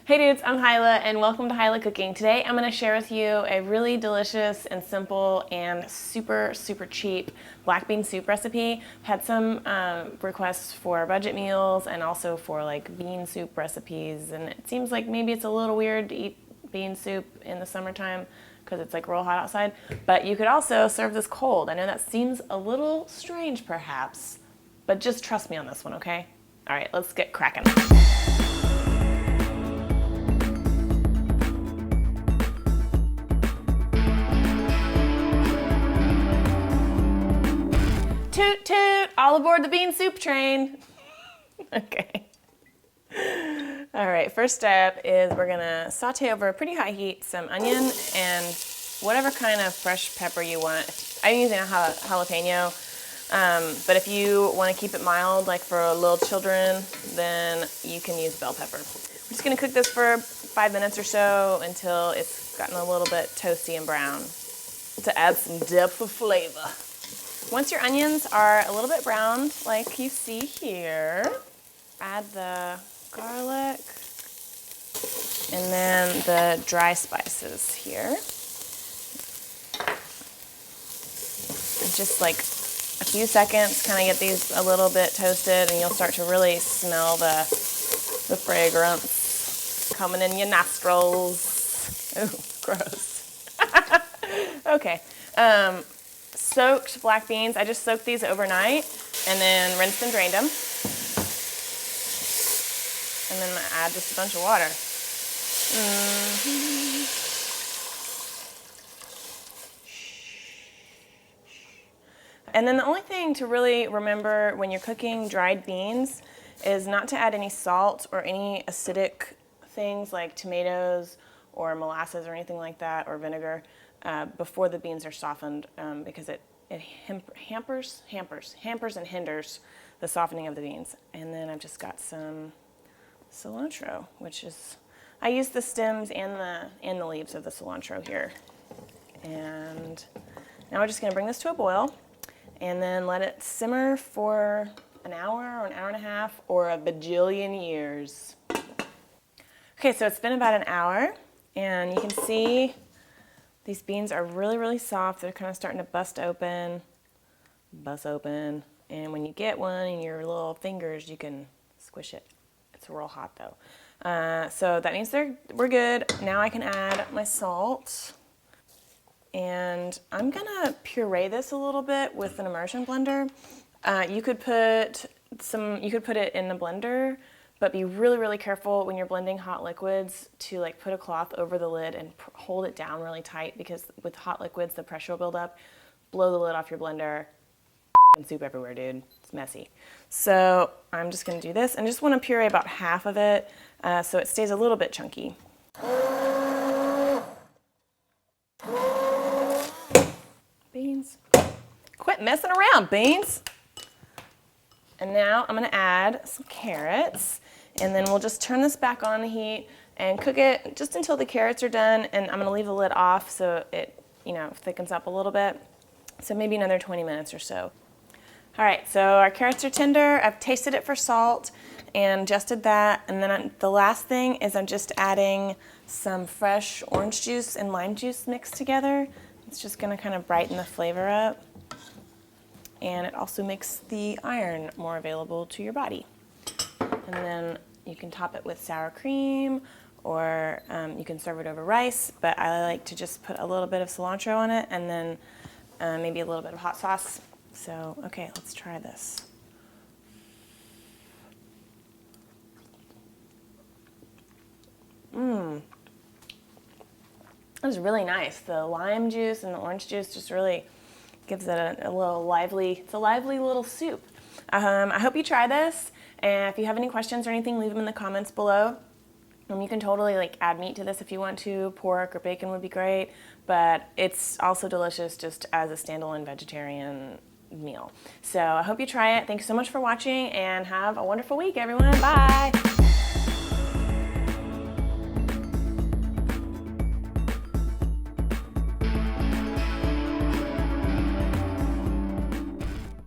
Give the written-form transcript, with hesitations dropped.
Hey dudes, I'm Hilah and welcome to Hilah Cooking. Today I'm going to share with you a really delicious and simple and super cheap black bean soup recipe. I've had some requests for budget meals and also for like bean soup recipes, and it seems like maybe it's a little weird to eat bean soup in the summertime because it's like real hot outside, but you could also serve this cold. I know that seems a little strange perhaps, but just trust me on this one, okay? All right, let's get cracking. Toot toot, all aboard the bean soup train. Okay. All right, first step is we're gonna saute over a pretty high heat some onion and whatever kind of fresh pepper you want. I'm using a jalapeno, but if you wanna keep it mild, like for little children, then you can use bell pepper. We're just gonna cook this for 5 minutes or so until it's gotten a little bit toasty and brown to add some depth of flavor. Once your onions are a little bit browned, like you see here, add the garlic and then the dry spices here. And just like a few seconds, kind of get these a little bit toasted, and you'll start to really smell the fragrance coming in your nostrils. Ooh, gross. Okay. Soaked black beans. I just soaked these overnight and then rinsed and drained them. And then I add just a bunch of water. And then the only thing to really remember when you're cooking dried beans is not to add any salt or any acidic things like tomatoes or molasses or anything like that, or vinegar, before the beans are softened, because it hampers and hinders the softening of the beans. And then I've just got some cilantro, which is, I use the stems and the leaves of the cilantro here. And now we're just gonna bring this to a boil and then let it simmer for an hour or an hour and a half or a bajillion years. Okay, so it's been about an hour and you can see these beans are really soft. They're kind of starting to bust open. And when you get one in your little fingers, you can squish it. It's real hot though. So that means we're good. Now I can add my salt. And I'm gonna puree this a little bit with an immersion blender. You could put it in the blender, but be really careful when you're blending hot liquids to like put a cloth over the lid and hold it down really tight, because with hot liquids the pressure will build up. Blow the lid off your blender, and soup everywhere, dude. It's messy. So I'm just gonna do this and just want to puree about half of it so it stays a little bit chunky. Beans. Quit messing around, beans. And now I'm gonna add some carrots, and then we'll just turn this back on the heat and cook it just until the carrots are done, and I'm gonna leave the lid off so it, thickens up a little bit. So maybe another 20 minutes or so. All right, so our carrots are tender. I've tasted it for salt and adjusted that, and then the last thing is I'm just adding some fresh orange juice and lime juice mixed together. It's just gonna kind of brighten the flavor up. And it also makes the iron more available to your body. And then you can top it with sour cream, or you can serve it over rice, but I like to just put a little bit of cilantro on it and then maybe a little bit of hot sauce. So, okay, let's try this. That was really nice. The lime juice and the orange juice just really gives it a little lively, it's a lively little soup. I hope you try this, and if you have any questions or anything, leave them in the comments below. You can totally add meat to this if you want to. Pork or bacon would be great, but it's also delicious just as a standalone vegetarian meal. So I hope you try it. Thanks so much for watching, and have a wonderful week, everyone. Bye.